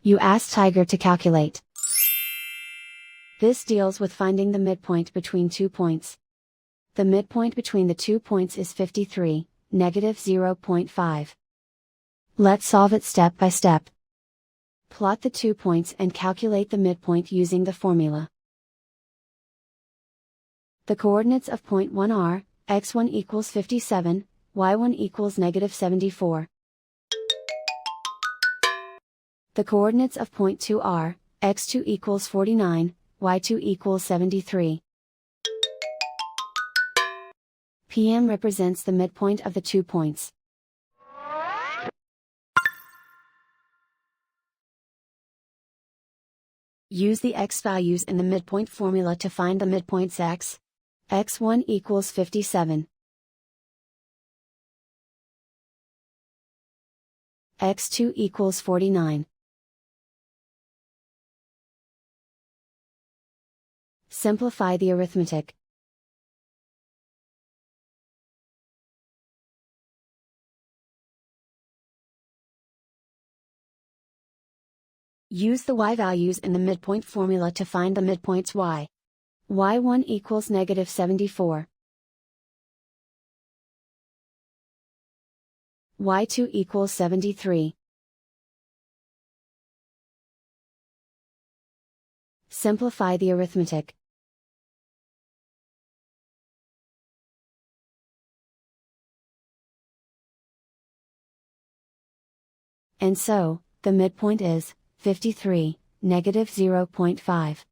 You ask Tiger to calculate. This deals with finding the midpoint between 2 points. The midpoint between the 2 points is 53, -0.5. Let's solve it step by step. Plot the 2 points and calculate the midpoint using the formula. The coordinates of point 1 are, x1 equals 57, y1 equals -74. The coordinates of point 2 are, x2 equals 49, y2 equals 73. PM represents the midpoint of the 2 points. Use the x values in the midpoint formula to find the midpoints x. x1 equals 57. x2 equals 49. Simplify the arithmetic. Use the y values in the midpoint formula to find the midpoints y. y1 equals -74. y2 equals 73. Simplify the arithmetic. And so, the midpoint is 53, -0.5.